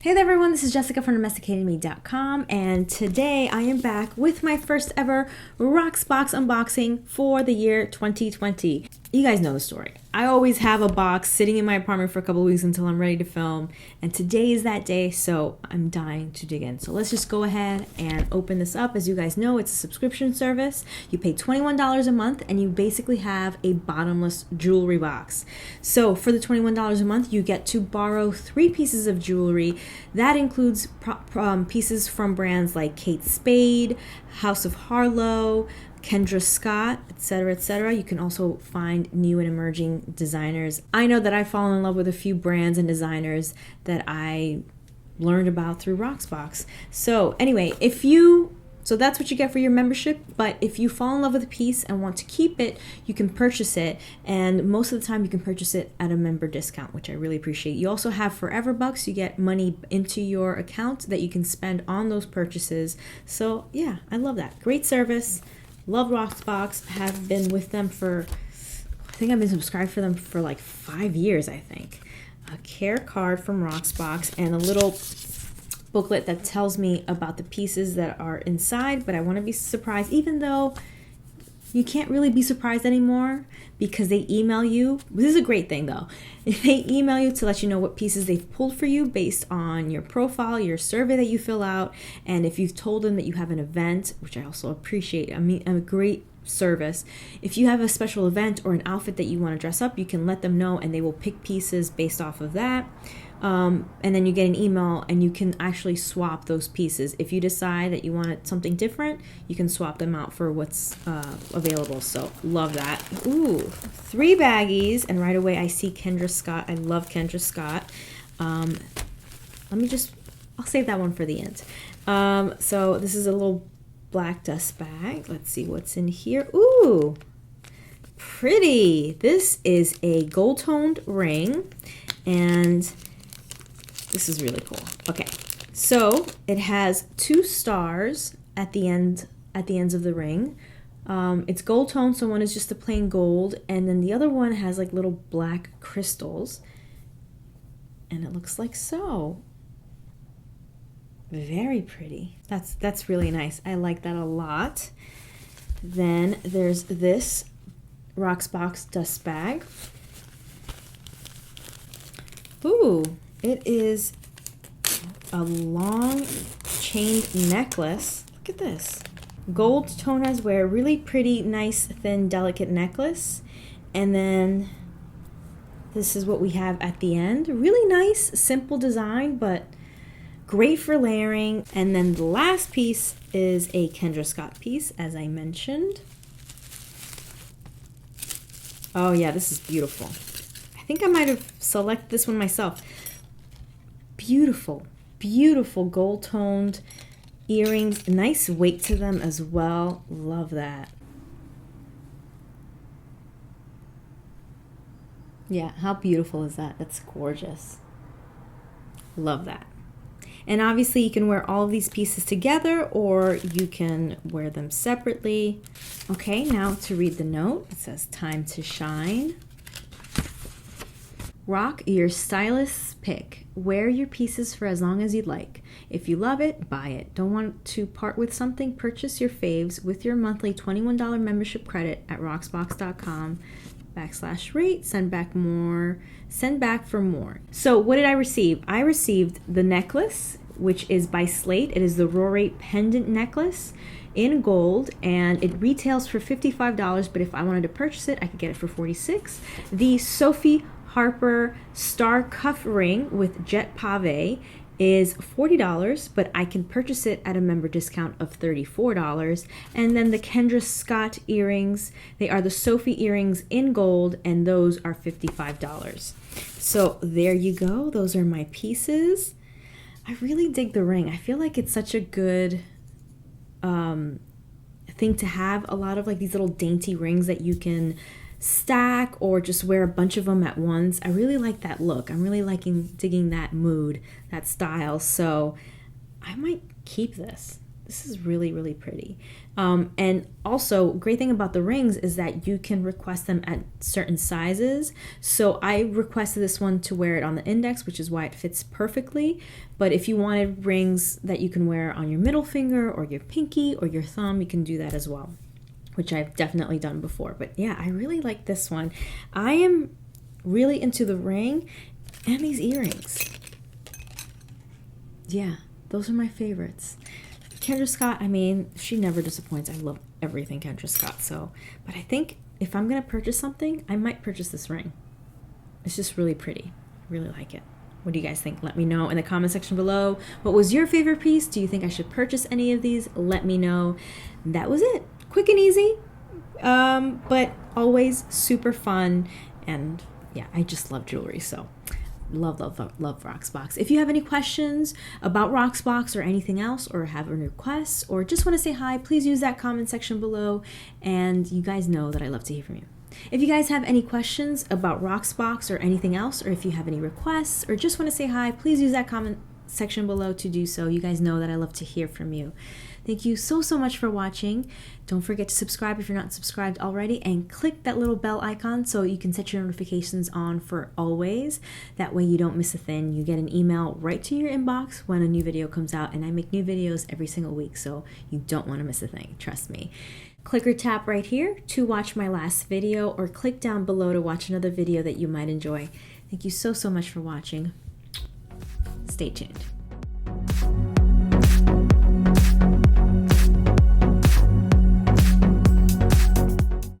Hey there everyone, this is Jessica from DomesticatedMe.com, and today I am back with my first ever RocksBox unboxing for the year 2020. You guys know the story. I always have a box sitting in my apartment for a couple of weeks until I'm ready to film, and today is that day, so I'm dying to dig in. So let's just go ahead and open this up. As you guys know, it's a subscription service. You pay $21 a month and you basically have a bottomless jewelry box. So for the $21 a month, you get to borrow 3 pieces of jewelry. That includes pieces from brands like Kate Spade, House of Harlow, Kendra Scott, etc., etc. You can also find new and emerging designers. I know that I've fallen in love with a few brands and designers that I learned about through RocksBox. So anyway, so that's what you get for your membership, but if you fall in love with a piece and want to keep it, you can purchase it, and most of the time you can purchase it at a member discount, which I really appreciate. You also have Forever Bucks. You get money into your account that you can spend on those purchases. So yeah, I love that. Great service. Love RocksBox. Have been with them I think I've been subscribed for them for like 5 years, I think. A care card from RocksBox and a little booklet that tells me about the pieces that are inside, but I want to be surprised, even though you can't really be surprised anymore because they email you. This is a great thing though. They email you to let you know what pieces they've pulled for you based on your profile, your survey that you fill out, and if you've told them that you have an event, which I also appreciate. I mean, a great service. If you have a special event or an outfit that you want to dress up, you can let them know and they will pick pieces based off of that. And then you get an email and you can actually swap those pieces. If you decide that you want something different, you can swap them out for what's available. So love that. Ooh, 3 baggies, and right away I see Kendra Scott. I love Kendra Scott. I'll save that one for the end. So this is a little black dust bag. Let's see what's in here. Ooh, pretty. This is a gold-toned ring, and this is really cool. Okay, so it has 2 stars at the ends of the ring. It's gold tone, so one is just a plain gold, and then the other one has like little black crystals, and it looks like so. Very pretty. That's really nice. I like that a lot. Then there's this RocksBox dust bag. Ooh. It is a long chained necklace. Look at this. Gold toners wear, really pretty, nice, thin, delicate necklace. And then this is what we have at the end. Really nice, simple design, but great for layering. And then the last piece is a Kendra Scott piece, as I mentioned. Oh yeah, this is beautiful. I think I might have selected this one myself. Beautiful, beautiful gold-toned earrings. Nice weight to them as well. Love that. Yeah, how beautiful is that? That's gorgeous. Love that. And obviously you can wear all of these pieces together or you can wear them separately. Okay, now to read the note. It says, "Time to shine. Rock your stylist's pick. Wear your pieces for as long as you'd like. If you love it, buy it. Don't want to part with something? Purchase your faves with your monthly $21 membership credit at rocksbox.com/rate. Send back more. Send back for more." So what did I receive? I received the necklace, which is by Slate. It is the Rorate pendant necklace in gold, and it retails for $55, but if I wanted to purchase it, I could get it for $46. The Sophie Harper star cuff ring with jet pave is $40, but I can purchase it at a member discount of $34. And then the Kendra Scott earrings, they are the Sophie earrings in gold, and those are $55. So there you go. Those are my pieces. I really dig the ring. I feel like it's such a good thing to have. A lot of like these little dainty rings that you can stack or just wear a bunch of them at once. I really like that look. I'm really digging that mood, that style. So I might keep this. This is really, really pretty. And also, great thing about the rings is that you can request them at certain sizes. So I requested this one to wear it on the index, which is why it fits perfectly. But if you wanted rings that you can wear on your middle finger or your pinky or your thumb, you can do that as well, which I've definitely done before. But yeah, I really like this one. I am really into the ring and these earrings. Yeah, those are my favorites. Kendra Scott, I mean, she never disappoints. I love everything Kendra Scott. So, but I think if I'm gonna purchase something, I might purchase this ring. It's just really pretty. I really like it. What do you guys think? Let me know in the comment section below. What was your favorite piece? Do you think I should purchase any of these? Let me know. That was it. Quick and easy, but always super fun. And yeah, I just love jewelry. So love RocksBox. If you have any questions about RocksBox or anything else, or have any requests, or just want to say hi, please use that comment section below. And you guys know that I love to hear from you. If you guys have any questions about RocksBox or anything else, or if you have any requests, or just want to say hi, please use that comment section below to do so. You guys know that I love to hear from you. Thank you so much for watching. Don't forget to subscribe if you're not subscribed already, and click that little bell icon so you can set your notifications on for always. That way you don't miss a thing. You get an email right to your inbox when a new video comes out, and I make new videos every single week, so you don't want to miss a thing, trust me. Click or tap right here to watch my last video, or click down below to watch another video that you might enjoy. Thank you so much for watching. Stay tuned.